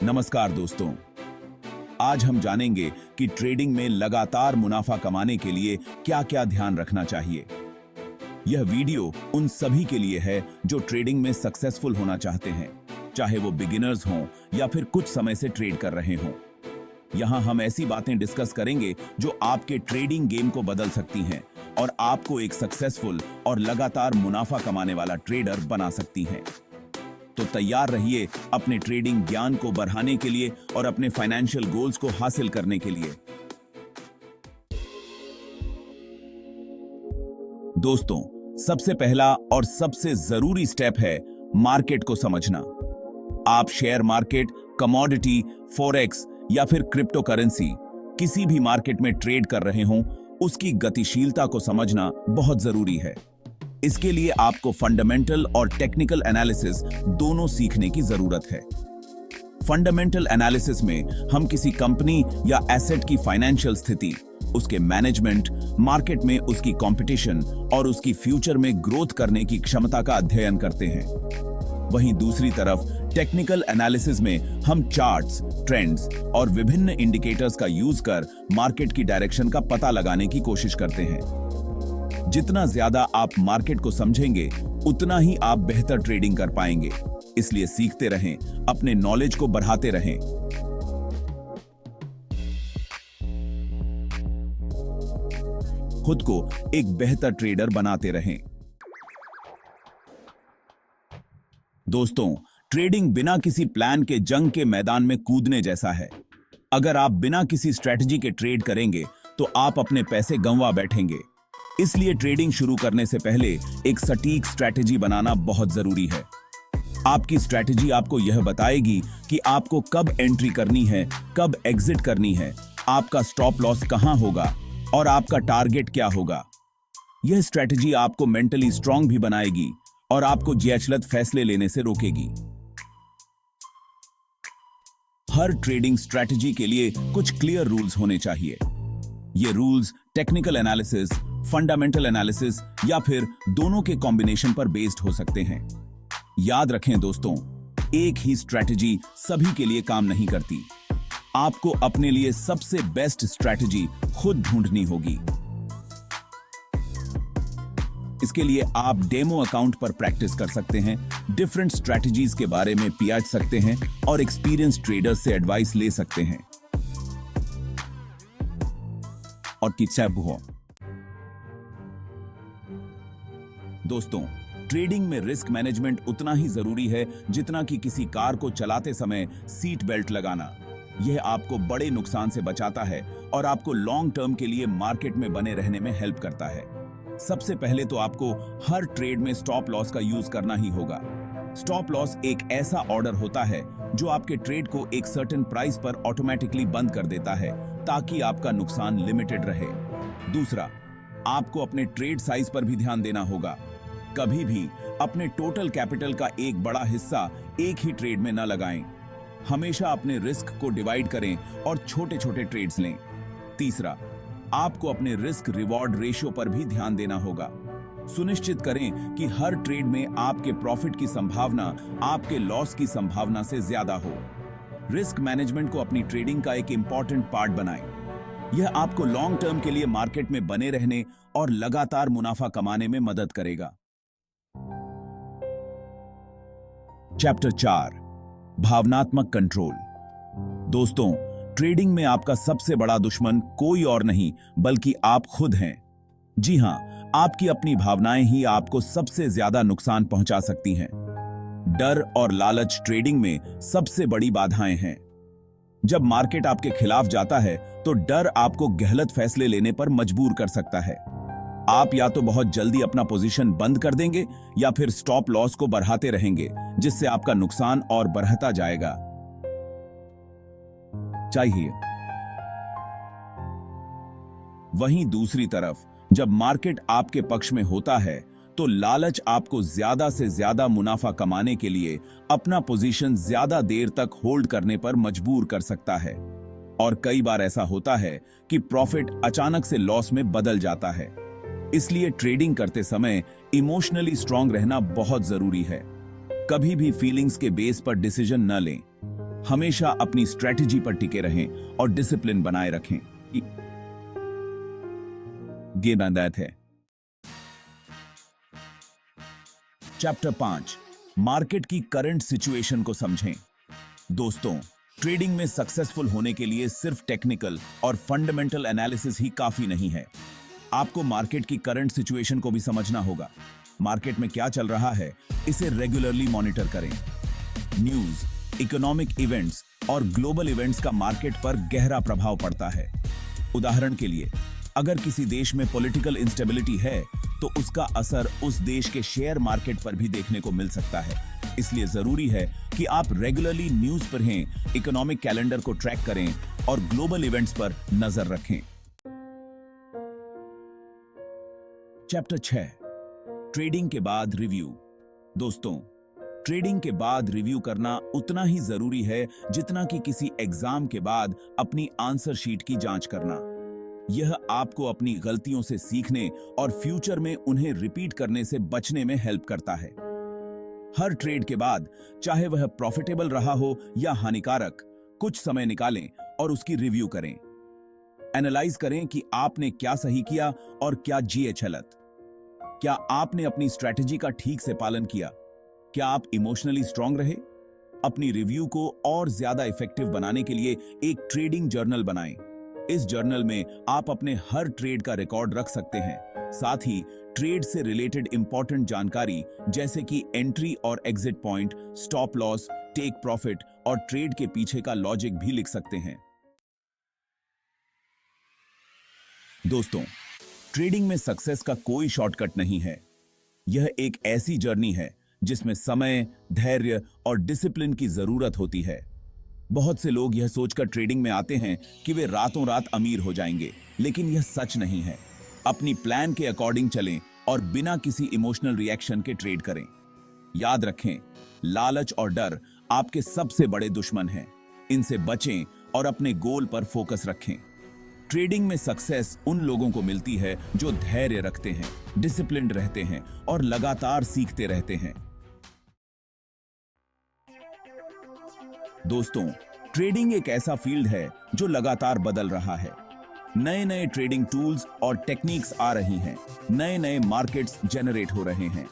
नमस्कार दोस्तों। आज हम जानेंगे कि ट्रेडिंग में लगातार मुनाफा कमाने के लिए क्या-क्या ध्यान रखना चाहिए। यह वीडियो उन सभी के लिए है जो ट्रेडिंग में सक्सेसफुल होना चाहते हैं, चाहे वो बिगिनर्स हों या फिर कुछ समय से ट्रेड कर रहे हों। यहाँ हम ऐसी बातें डिस्कस करेंगे जो आपके ट्रेडिंग गेम को बदल सकती हैं और आपको एक सक्सेसफुल और लगातार मुनाफा कमाने वाला ट्रेडर बना सकती हैं। तो तैयार रहिए अपने ट्रेडिंग ज्ञान को बढ़ाने के लिए और अपने फाइनेंशियल गोल्स को हासिल करने के लिए। दोस्तों, सबसे पहला और सबसे जरूरी स्टेप है मार्केट को समझना। आप शेयर मार्केट, कमोडिटी, फॉरेक्स या फिर क्रिप्टो करेंसी किसी भी मार्केट में ट्रेड कर रहे हों, उसकी गतिशीलता को समझना बहुत जरूरी है। इसके लिए आपको फंडामेंटल और टेक्निकल एनालिसिस दोनों सीखने की जरूरत है। फंडामेंटल एनालिसिस में हम किसी कंपनी या एसेट की फाइनेंशियल स्थिति, उसके मैनेजमेंट, मार्केट में उसकी कंपटीशन और उसकी फ्यूचर में ग्रोथ करने की क्षमता का अध्ययन करते हैं। वहीं दूसरी तरफ टेक्निकल एनालिसिस में हम चार्ट्स, ट्रेंड्स और विभिन्न इंडिकेटर्स का यूज कर मार्केट की डायरेक्शन का पता लगाने की कोशिश करते हैं। जितना ज्यादा आप मार्केट को समझेंगे, उतना ही आप बेहतर ट्रेडिंग कर पाएंगे। इसलिए सीखते रहें, अपने नॉलेज को बढ़ाते रहें। खुद को एक बेहतर ट्रेडर बनाते रहें। दोस्तों, ट्रेडिंग बिना किसी प्लान के जंग के मैदान में कूदने जैसा है। अगर आप बिना किसी स्ट्रेटजी के ट्रेड करेंगे, तो आप अपने पैसे गंवा बैठेंगे। इसलिए ट्रेडिंग शुरू करने से पहले एक सटीक स्ट्रैटेजी बनाना बहुत जरूरी है। आपकी स्ट्रैटेजी आपको यह बताएगी कि आपको कब एंट्री करनी है, कब एग्जिट करनी है, आपका स्टॉप लॉस कहां होगा और आपका टारगेट क्या होगा। यह स्ट्रैटेजी आपको मेंटली स्ट्रांग भी बनाएगी और आपको जियाचलत फैसले लेने से रोकेगी। हर ट्रेडिंग स्ट्रैटेजी के लिए कुछ क्लियर रूल्स होने चाहिए। ये rules technical analysis, fundamental analysis या फिर दोनों के कॉम्बिनेशन पर बेस्ड हो सकते हैं। याद रखें दोस्तों, एक ही स्ट्रैटेजी सभी के लिए काम नहीं करती। आपको अपने लिए सबसे बेस्ट स्ट्रैटेजी खुद ढूंढनी होगी। इसके लिए आप डेमो अकाउंट पर प्रैक्टिस कर सकते हैं, डिफरेंट स्ट्रैटेजीज के बारे में पढ़ सकते हैं और एक्सपीरियंस ट्रेडर्स से एडवाइस ले सकते हैं। और किच्छा बुहो दोस्तों, ट्रेडिंग में रिस्क मैनेजमेंट उतना ही जरूरी है जितना कि किसी कार को चलाते समय सीट बेल्ट लगाना। यह आपको बड़े नुकसान से बचाता है और आपको लॉन्ग टर्म के लिए मार्केट में बने रहने में हेल्प करता है। सबसे पहले तो आपको हर ट्रेड में स्टॉप लॉस का यूज करना ही होगा। स्टॉप लॉस एक ऐसा ऑर्डर होता है जो आपके ट्रेड को एक सर्टेन प्राइस पर ऑटोमेटिकली बंद कर देता है ताकि आपका नुकसान लिमिटेड रहे। दूसरा, आपको अपने ट्रेड साइज पर भी ध्यान देना होगा। कभी भी अपने टोटल कैपिटल का एक बड़ा हिस्सा एक ही ट्रेड में न लगाएं। हमेशा अपने रिस्क को डिवाइड करें और छोटे छोटे ट्रेड्स लें। तीसरा, आपको अपने रिस्क रिवॉर्ड रेशियो पर भी ध्यान देना होगा। सुनिश्चित करें कि हर ट्रेड में आपके प्रॉफिट की संभावना आपके लॉस की संभावना से ज्यादा हो। रिस्क मैनेजमेंट को अपनी ट्रेडिंग का एक इंपॉर्टेंट पार्ट बनाएं। यह आपको लॉन्ग टर्म के लिए मार्केट में बने रहने और लगातार मुनाफा कमाने में मदद करेगा। चैप्टर 4, भावनात्मक कंट्रोल। दोस्तों, ट्रेडिंग में आपका सबसे बड़ा दुश्मन कोई और नहीं बल्कि आप खुद हैं। जी हां, आपकी अपनी भावनाएं ही आपको सबसे ज्यादा नुकसान पहुंचा सकती हैं। डर और लालच ट्रेडिंग में सबसे बड़ी बाधाएं हैं। जब मार्केट आपके खिलाफ जाता है, तो डर आपको गलत फैसले लेने पर मजबूर कर सकता है। आप या तो बहुत जल्दी अपना पोजीशन बंद कर देंगे या फिर स्टॉप लॉस को बढ़ाते रहेंगे, जिससे आपका नुकसान और बढ़ता जाएगा। चाहिए वहीं दूसरी तरफ, जब मार्केट आपके पक्ष में होता है, तो लालच आपको ज्यादा से ज्यादा मुनाफा कमाने के लिए अपना पोजीशन ज्यादा देर तक होल्ड करने पर मजबूर कर सकता है। और कई बार ऐसा होता है कि प्रॉफिट अचानक से लॉस में बदल जाता है। इसलिए ट्रेडिंग करते समय इमोशनली स्ट्रांग रहना बहुत जरूरी है। कभी भी फीलिंग्स के बेस पर डिसीजन न लें। हमेशा अपनी स्ट्रेटजी पर टिके रहें और डिसिप्लिन बनाए रखें। ये हिदायत है। चैप्टर 5, मार्केट की करंट सिचुएशन को समझें। दोस्तों, ट्रेडिंग में सक्सेसफुल होने के लिए सिर्फ टेक्निकल और फंडामेंटल एनालिसिस ही काफी नहीं है। आपको मार्केट की करंट सिचुएशन को भी समझना होगा। मार्केट में क्या चल रहा है, इसे रेगुलरली मॉनिटर करें। न्यूज़, इकोनॉमिक इवेंट्स और ग्लोबल इवेंट्स का मार्केट पर गहरा प्रभाव पड़ता है। उदाहरण के लिए, अगर किसी देश में पॉलिटिकल इंस्टेबिलिटी है तो उसका असर उस देश के शेयर मार्केट पर भी देखने को मिल सकता है। इसलिए जरूरी है कि आप रेगुलरली न्यूज़ पढ़ें, इकोनॉमिक कैलेंडर को ट्रैक करें और ग्लोबल इवेंट्स पर नजर रखें। चैप्टर 6, ट्रेडिंग के बाद रिव्यू। दोस्तों, ट्रेडिंग के बाद रिव्यू करना उतना ही जरूरी है जितना कि किसी एग्जाम के बाद अपनी आंसर शीट की जांच करना। यह आपको अपनी गलतियों से सीखने और फ्यूचर में उन्हें रिपीट करने से बचने में हेल्प करता है। हर ट्रेड के बाद, चाहे वह प्रॉफिटेबल रहा हो या हानिकारक, कुछ समय निकालें और उसकी रिव्यू करें। एनालाइज करें कि आपने क्या सही किया और क्या गलत। क्या आपने अपनी स्ट्रैटेजी का ठीक से पालन किया? क्या आप इमोशनली स्ट्रांग रहे? अपनी रिव्यू को और ज्यादा इफेक्टिव बनाने के लिए एक ट्रेडिंग जर्नल बनाएं। इस जर्नल में आप अपने हर ट्रेड का रिकॉर्ड रख सकते हैं। साथ ही ट्रेड से रिलेटेड इंपॉर्टेंट जानकारी जैसे कि एंट्री और exit point, stop loss, take profit और ट्रेड के पीछे का लॉजिक भी लिख सकते हैं। दोस्तों, ट्रेडिंग में सक्सेस का कोई शॉर्टकट नहीं है। यह एक ऐसी जर्नी है जिसमें समय, धैर्य और डिसिप्लिन की जरूरत होती है। बहुत से लोग यह सोचकर ट्रेडिंग में आते हैं कि वे रातों रात अमीर हो जाएंगे, लेकिन यह सच नहीं है। अपनी प्लान के अकॉर्डिंग चलें और बिना किसी इमोशनल रिएक्शन के ट्रेड करें। याद रखें, लालच और डर आपके सबसे बड़े दुश्मन हैं। इनसे बचें और अपने गोल पर फोकस रखें। ट्रेडिंग में सक्सेस उन लोगों को मिलती है जो धैर्य रखते हैं, डिसिप्लिन्ड रहते हैं और लगातार सीखते रहते हैं। दोस्तों, ट्रेडिंग एक ऐसा फील्ड है जो लगातार बदल रहा है। नए नए ट्रेडिंग टूल्स और टेक्निक्स आ रही हैं, नए नए मार्केट्स जनरेट हो रहे हैं।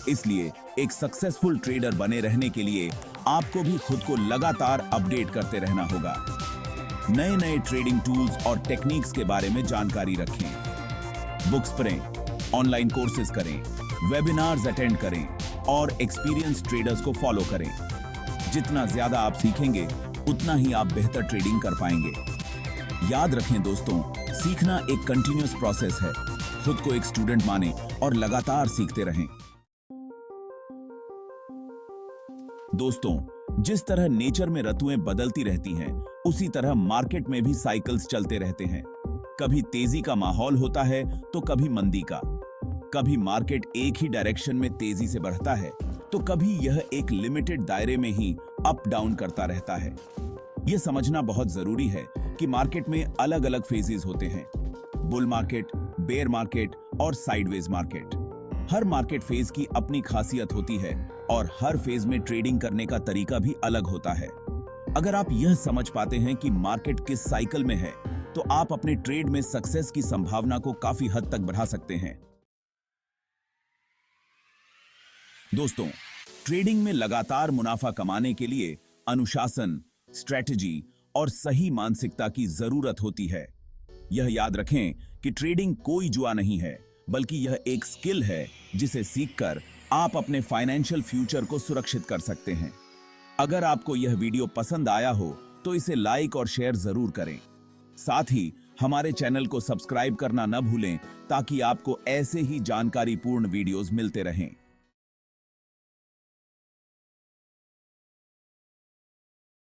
इसलिए एक सक्सेसफुल ट्रेडर बने रहने के लिए आपको भी खुद को लगातार अपडेट करते रहना होगा। नए नए ट्रेडिंग टूल्स और टेक्निक्स के बारे में जानकारी रखें, बुक्स पढ़ें, ऑनलाइन कोर्सेज करें, वेबिनार्स अटेंड करें और एक्सपीरियंस ट्रेडर्स को फॉलो करें। जितना ज्यादा आप सीखेंगे, उतना ही आप बेहतर ट्रेडिंग कर पाएंगे। याद रखें दोस्तों, सीखना एक कंटिन्यूअस प्रोसेस है। खुद को एक स्टूडेंट माने और लगातार सीखते रहें। दोस्तों, जिस तरह नेचर में ऋतुएं बदलती रहती हैं, उसी तरह मार्केट में भी साइकिल्स चलते रहते हैं। कभी तेजी का माहौल होता है तो कभी मंदी का। कभी मार्केट एक ही डायरेक्शन में तेजी से बढ़ता है तो कभी यह एक लिमिटेड दायरे में ही अप डाउन करता रहता है। यह समझना बहुत जरूरी है कि मार्केट में अलग अलग फेजेस होते हैं, बुल मार्केट, बेयर मार्केट और साइडवेज मार्केट। हर मार्केट फेज की अपनी खासियत होती है और हर फेज में ट्रेडिंग करने का तरीका भी अलग होता है। अगर आप यह समझ पाते हैं कि मार्केट किस साइकिल में है, तो आप अपने ट्रेड में सक्सेस की संभावना को काफी हद तक बढ़ा सकते हैं। दोस्तों, ट्रेडिंग में लगातार मुनाफा कमाने के लिए अनुशासन, स्ट्रेटजी और सही मानसिकता की जरूरत होती है। यह याद रखें कि ट्रेडिंग कोई जुआ नहीं है, बल्कि यह एक स्किल है जिसे सीखकर आप अपने फाइनेंशियल फ्यूचर को सुरक्षित कर सकते हैं। अगर आपको यह वीडियो पसंद आया हो तो इसे लाइक और शेयर जरूर करें। साथ ही हमारे चैनल को सब्सक्राइब करना न भूलें ताकि आपको ऐसे ही जानकारीपूर्ण वीडियोस मिलते रहें।